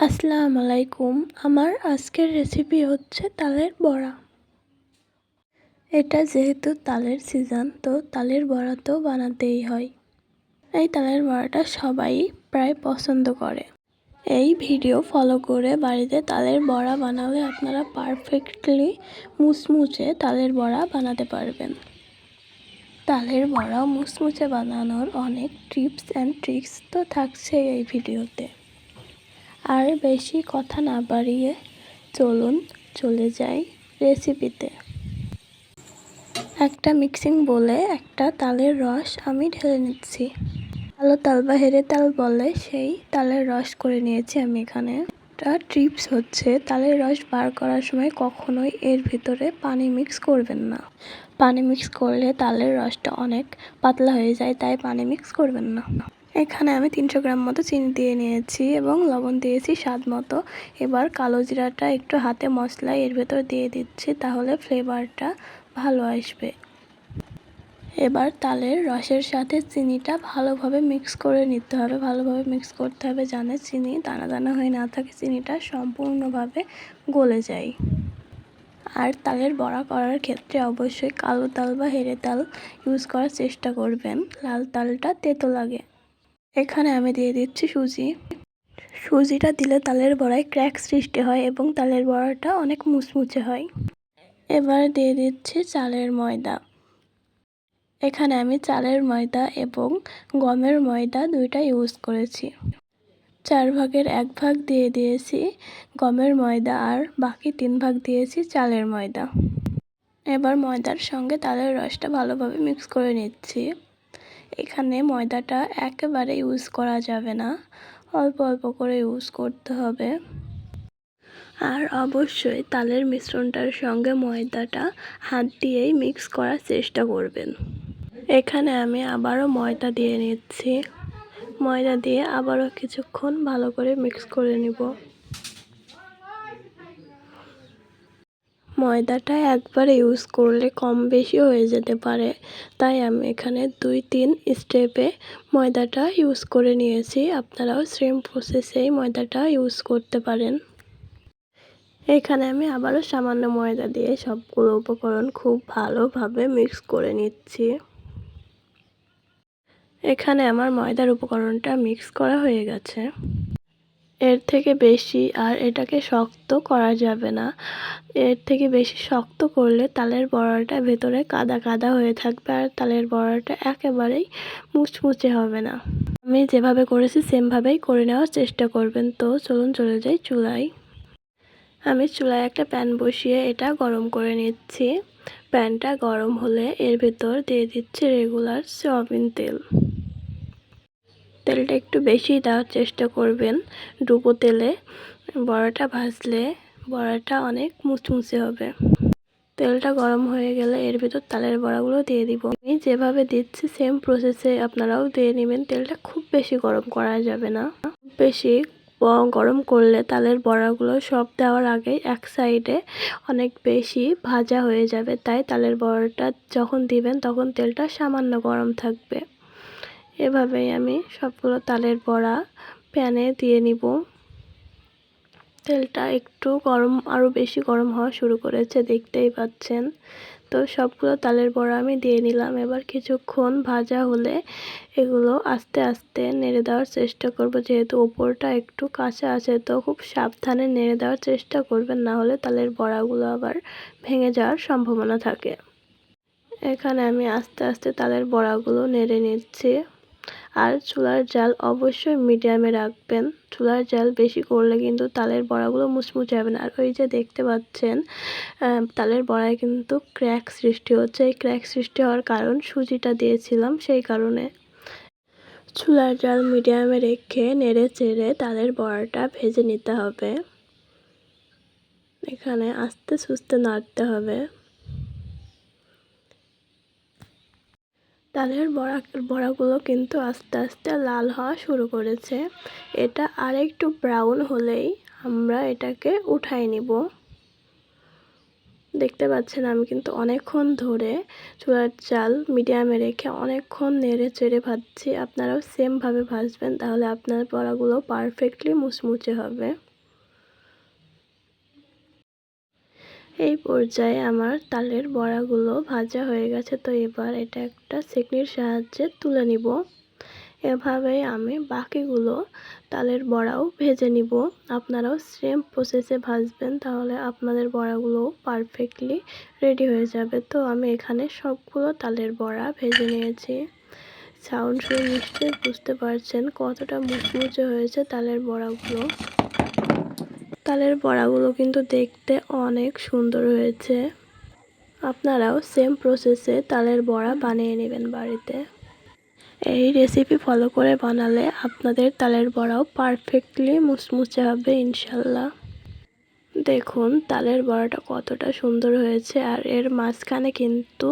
আসসালামু আলাইকুম। আমার আজকের রেসিপি হচ্ছে তালের বড়া। এটা যেহেতু তালের সিজন, তো তালের বড়া তো বানাতেই হয়। এই তালের বড়াটা সবাই প্রায় পছন্দ করে। এই ভিডিও ফলো করে বাড়িতে তালের বড়া বানালে আপনারা পারফেক্টলি মুচমুচে তালের বড়া বানাতে পারবেন। তালের বড়া মুচমুচে বানানোর অনেক টিপস অ্যান্ড ট্রিক্স তো থাকছে এই ভিডিওতে। আর বেশি কথা না বাড়িয়ে চলুন চলে যাই রেসিপিতে। একটা মিক্সিং বলে একটা তালের রস আমি ঢেলে নিচ্ছি। কালো তাল বা হেরে তাল বলে সেই তালের রস করে নিয়েছি আমি এখানে। একটা টিপস হচ্ছে তালের রস বার করার সময় কখনোই এর ভিতরে পানি মিক্স করবেন না। পানি মিক্স করলে তালের রসটা অনেক পাতলা হয়ে যায়, তাই পানি মিক্স করবেন না। এখানে আমি 300 গ্রাম মতো চিনি দিয়ে নিয়েছি এবং লবণ দিয়েছি স্বাদ মতো। এবার কালো জিরাটা একটু হাতে মশলা এর ভেতর দিয়ে দিচ্ছি, তাহলে ফ্লেভারটা ভালো আসবে। এবার তালের রসের সাথে চিনিটা ভালোভাবে মিক্স করে নিতে হবে। ভালোভাবে মিক্স করতে হবে যেন চিনি দানা দানা হয়ে না থাকে, চিনিটা সম্পূর্ণভাবে গলে যায়। আর তালের বড়া করার ক্ষেত্রে অবশ্যই কালো তাল বা হেরে তাল ইউজ করার চেষ্টা করবেন, লাল তালটা তেতো লাগে। এখানে আমি দিয়ে দিচ্ছি সুজি। সুজিটা দিলে তালের বড়ায় ক্র্যাক সৃষ্টি হয় এবং তালের বড়াটা অনেক মুচমুচে হয়। এবার দিয়ে দিচ্ছি চালের ময়দা। এখানে আমি চালের ময়দা এবং গমের ময়দা দুইটা ইউজ করেছি। 4 ভাগের 1 ভাগ দিয়ে দিয়েছি গমের ময়দা আর বাকি 3 ভাগ দিয়েছি চালের ময়দা। এবার ময়দার সঙ্গে তালের রসটা ভালোভাবে মিক্স করে নিচ্ছি। এখানে ময়দাটা একেবারে ইউজ করা যাবে না, অল্প অল্প করে ইউজ করতে হবে। আর অবশ্যই তালের মিশ্রণটার সঙ্গে ময়দাটা হাত দিয়েই মিক্স করার চেষ্টা করবেন। এখানে আমি আবারও ময়দা দিয়ে নিচ্ছি। ময়দা দিয়ে আবারও কিছুক্ষণ ভালো করে মিক্স করে নিব। ময়দাটা একবার ইউজ করলে কম বেশি হয়ে যেতে পারে, তাই আমি এখানে 2-3 স্টেপে ময়দাটা ইউজ করে নিয়েছি। আপনারাও সেম প্রসেসেই ময়দাটা ইউজ করতে পারেন। এখানে আমি আবারও সামান্য ময়দা দিয়ে সবগুলো উপকরণ খুব ভালোভাবে মিক্স করে নিচ্ছি। এখানে আমার ময়দার উপকরণটা মিক্স করা হয়ে গেছে। এর থেকে বেশি আর এটাকে শক্ত করা যাবে না। এর থেকে বেশি শক্ত করলে তালের বড়াটা ভেতরে কাদা কাদা হয়ে থাকবে আর তালের বড়াটা একেবারেই মুচমুচে হবে না। আমি যেভাবে করেছি সেমভাবেই করে নেওয়ার চেষ্টা করবেন। তো চলুন চলে যাই চুলায়। আমি চুলায় একটা প্যান বসিয়ে এটা গরম করে নিচ্ছি। প্যানটা গরম হলে এর ভেতর দিয়ে দিচ্ছি রেগুলার সয়াবিন তেল। তেলটা একটু বেশি দেওয়ার চেষ্টা করবেন। ডুবো তেলে বড়াটা ভাজলে বড়াটা অনেক মুচমুচে হবে। তেলটা গরম হয়ে গেলে এর ভিতর তালের বড়াগুলো দিয়ে দিব। আমি যেভাবে দিচ্ছি সেম প্রসেসে আপনারাও দিয়ে নেবেন। তেলটা খুব বেশি গরম করা যাবে না। বেশি গরম করলে তালের বড়াগুলো সব দেওয়ার আগেই এক সাইডে অনেক বেশি ভাজা হয়ে যাবে, তাই তালের বড়াটা যখন দিবেন তখন তেলটা সামান্য গরম থাকবে। এভাবেই আমি সবগুলো তালের বড়া প্যানে দিয়ে নিব। তেলটা একটু গরম, আরও বেশি গরম হওয়া শুরু করেছে, দেখতেই পাচ্ছেন। তো সবগুলো তালের বড়া আমি দিয়ে নিলাম। এবার কিছুক্ষণ ভাজা হলে এগুলো আস্তে আস্তে নেড়ে দেওয়ার চেষ্টা করব, যেহেতু ওপরটা একটু কাঁচা আছে, তো খুব সাবধানে নেড়ে দেওয়ার চেষ্টা করবেন, না হলে তালের বড়াগুলো আবার ভেঙে যাওয়ার সম্ভাবনা থাকে। এখানে আমি আস্তে আস্তে তালের বড়াগুলো নেড়ে নিচ্ছি। আর চুলার জাল অবশ্যই মিডিয়ামে রাখবেন। চুলার জাল বেশি করলে কিন্তু তালের বড়াগুলো মুচমুচে হবে না। আর ওই যে দেখতে পাচ্ছেন তালের বড়ায় কিন্তু ক্র্যাক সৃষ্টি হচ্ছে। এই ক্র্যাক সৃষ্টি হওয়ার কারণ সুজিটা দিয়েছিলাম, সেই কারণে। চুলার জাল মিডিয়ামে রেখে নেড়ে চেড়ে তালের বড়াটা ভেজে নিতে হবে। এখানে আস্তে সুস্তে নাড়তে হবে। তালের বড়াগুলো কিন্তু আস্তে আস্তে লাল হওয়া শুরু করেছে। এটা আরেকটু ব্রাউন হলেই আমরা এটাকে উঠাই নিব। দেখতে পাচ্ছেন আমি কিন্তু অনেকক্ষণ ধরে চুলার জাল মিডিয়ামে রেখে অনেকক্ষণ নেড়ে চেড়ে ভাজছি। আপনারাও সেমভাবে ভাজবেন, তাহলে আপনার বড়াগুলো পারফেক্টলি মুচমুচে হবে। এই পর্যায়ে আমার তালের বড়াগুলো ভাজা হয়ে গেছে, তো এবার এটা একটা ছেঁকনির সাহায্যে তুলে নিব। এভাবেই আমি বাকিগুলো তালের বড়াও ভেজে নিব। আপনারাও সেম প্রসেসে ভাজবেন, তাহলে আপনাদের বড়াগুলো পারফেক্টলি রেডি হয়ে যাবে। তো আমি এখানে সবগুলো তালের বড়া ভেজে নিয়েছি। সাউন্ড শুনে নিশ্চয়ই বুঝতে পারছেন কতটা মুচমুচে হয়েছে তালের বড়াগুলো। তালের বড়াগুলো কিন্তু দেখতে অনেক সুন্দর হয়েছে। আপনারাও সেম প্রসেসে তালের বড়া বানিয়ে নেবেন বাড়িতে। এই রেসিপি ফলো করে বানালে আপনাদের তালের বড়াও পারফেক্টলি মুচমুচে হবে ইনশাল্লাহ। দেখুন তালের বড়াটা কতটা সুন্দর হয়েছে, আর এর মাঝখানে কিন্তু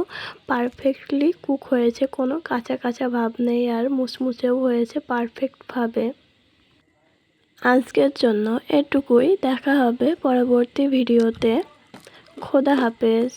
পারফেক্টলি কুক হয়েছে, কোনো কাঁচা কাঁচা ভাব নেই, আর মুচমুচেও হয়েছে পারফেক্টভাবে। আজকের জন্য এটুকুই, দেখা হবে পরবর্তী ভিডিওতে। খোদা হাফেজ।